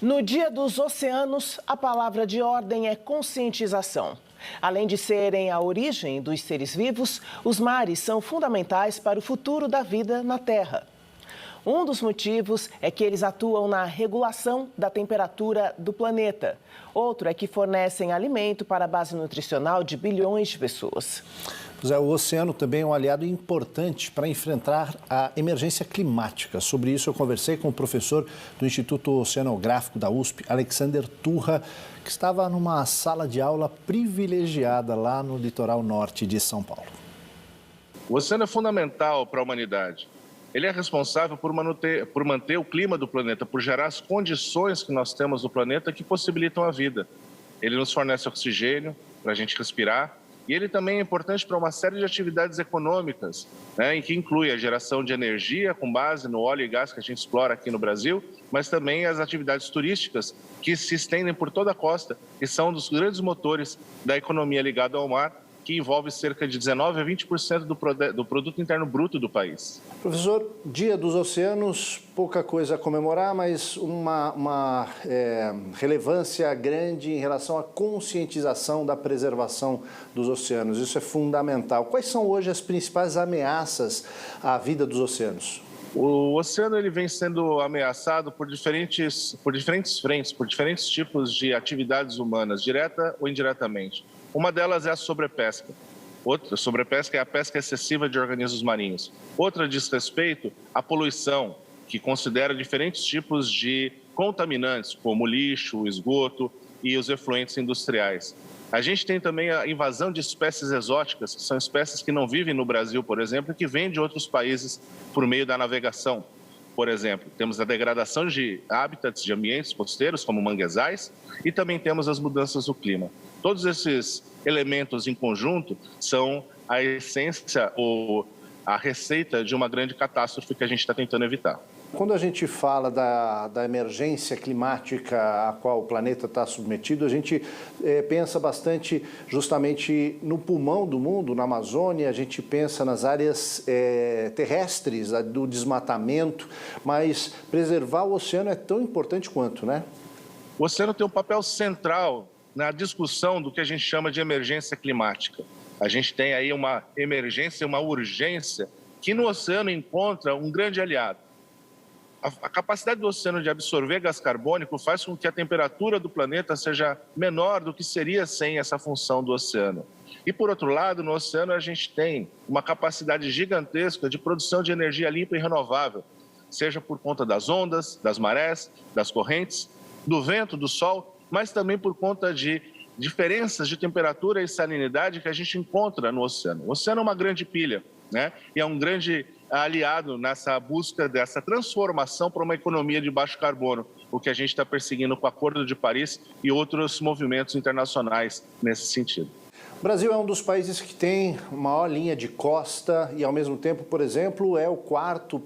No Dia dos Oceanos, a palavra de ordem é conscientização. Além de serem a origem dos seres vivos, os mares são fundamentais para o futuro da vida na Terra. Um dos motivos é que eles atuam na regulação da temperatura do planeta. Outro é que fornecem alimento para a base nutricional de bilhões de pessoas. O oceano também é um aliado importante para enfrentar a emergência climática. Sobre isso, eu conversei com o professor do Instituto Oceanográfico da USP, Alexander Turra, que estava numa sala de aula privilegiada lá no litoral norte de São Paulo. O oceano é fundamental para a humanidade. Ele é responsável por manter o clima do planeta, por gerar as condições que nós temos no planeta que possibilitam a vida. Ele nos fornece oxigênio para a gente respirar. E ele também é importante para uma série de atividades econômicas, em que inclui a geração de energia com base no óleo e gás que a gente explora aqui no Brasil, mas também as atividades turísticas que se estendem por toda a costa e são dos grandes motores da economia ligada ao mar, que envolve cerca de 19% a 20% do produto interno bruto do país. Professor, Dia dos Oceanos, pouca coisa a comemorar, mas uma relevância grande em relação à conscientização da preservação dos oceanos. Isso é fundamental. Quais são hoje as principais ameaças à vida dos oceanos? O oceano ele vem sendo ameaçado por diferentes frentes, por diferentes tipos de atividades humanas, direta ou indiretamente. Uma delas é a sobrepesca. Outra sobrepesca é a pesca excessiva de organismos marinhos. Outra diz respeito à poluição, que considera diferentes tipos de contaminantes, como o lixo, o esgoto e os efluentes industriais. A gente tem também a invasão de espécies exóticas, que são espécies que não vivem no Brasil, por exemplo, e que vêm de outros países por meio da navegação. Por exemplo, temos a degradação de hábitats de ambientes costeiros, como manguezais, e também temos as mudanças do clima. Todos esses elementos em conjunto são a essência ou a receita de uma grande catástrofe que a gente está tentando evitar. Quando a gente fala da emergência climática a qual o planeta está submetido, a gente pensa bastante justamente no pulmão do mundo, na Amazônia, a gente pensa nas áreas terrestres, do desmatamento, mas preservar o oceano é tão importante quanto, né? O oceano tem um papel central na discussão do que a gente chama de emergência climática. A gente tem aí uma emergência, uma urgência, que no oceano encontra um grande aliado. A capacidade do oceano de absorver gás carbônico faz com que a temperatura do planeta seja menor do que seria sem essa função do oceano. E, por outro lado, no oceano a gente tem uma capacidade gigantesca de produção de energia limpa e renovável, seja por conta das ondas, das marés, das correntes, do vento, do sol, mas também por conta de diferenças de temperatura e salinidade que a gente encontra no oceano. O oceano é uma grande pilha, e é um grande aliado nessa busca dessa transformação para uma economia de baixo carbono, o que a gente está perseguindo com o Acordo de Paris e outros movimentos internacionais nesse sentido. O Brasil é um dos países que tem maior linha de costa e, ao mesmo tempo, por exemplo, é o quarto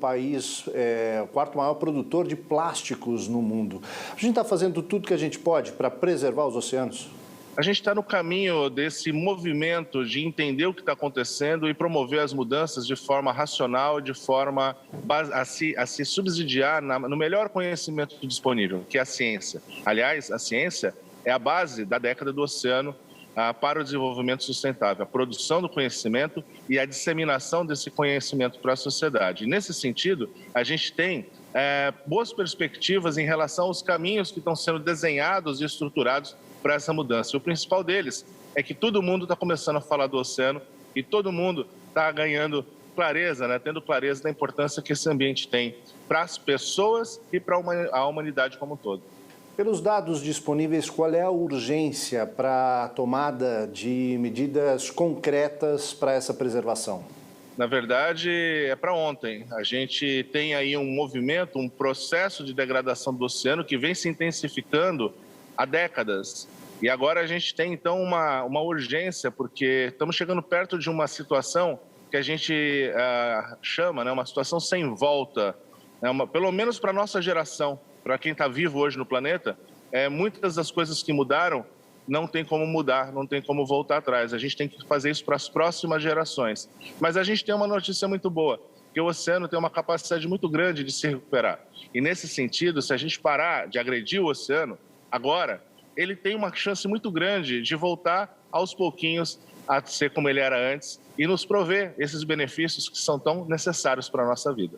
maior produtor de plásticos no mundo. A gente está fazendo tudo que a gente pode para preservar os oceanos? A gente está no caminho desse movimento de entender o que está acontecendo e promover as mudanças de forma racional, de forma a se subsidiar no melhor conhecimento disponível, que é a ciência. Aliás, a ciência é a base da década do oceano para o desenvolvimento sustentável, a produção do conhecimento e a disseminação desse conhecimento para a sociedade. E, nesse sentido, a gente tem boas perspectivas em relação aos caminhos que estão sendo desenhados e estruturados para essa mudança. E o principal deles é que todo mundo está começando a falar do oceano e todo mundo está ganhando clareza, tendo clareza da importância que esse ambiente tem para as pessoas e para a humanidade como um todo. Pelos dados disponíveis, qual é a urgência para a tomada de medidas concretas para essa preservação? Na verdade, é para ontem. A gente tem aí um movimento, um processo de degradação do oceano que vem se intensificando há décadas. E agora a gente tem, então, uma urgência, porque estamos chegando perto de uma situação que a gente chama, uma situação sem volta, pelo menos para a nossa geração, para quem está vivo hoje no planeta. Muitas das coisas que mudaram não tem como mudar, não tem como voltar atrás. A gente tem que fazer isso para as próximas gerações. Mas a gente tem uma notícia muito boa. porque o oceano tem uma capacidade muito grande de se recuperar. E nesse sentido, se a gente parar de agredir o oceano, agora, ele tem uma chance muito grande de voltar aos pouquinhos a ser como ele era antes e nos prover esses benefícios que são tão necessários para a nossa vida.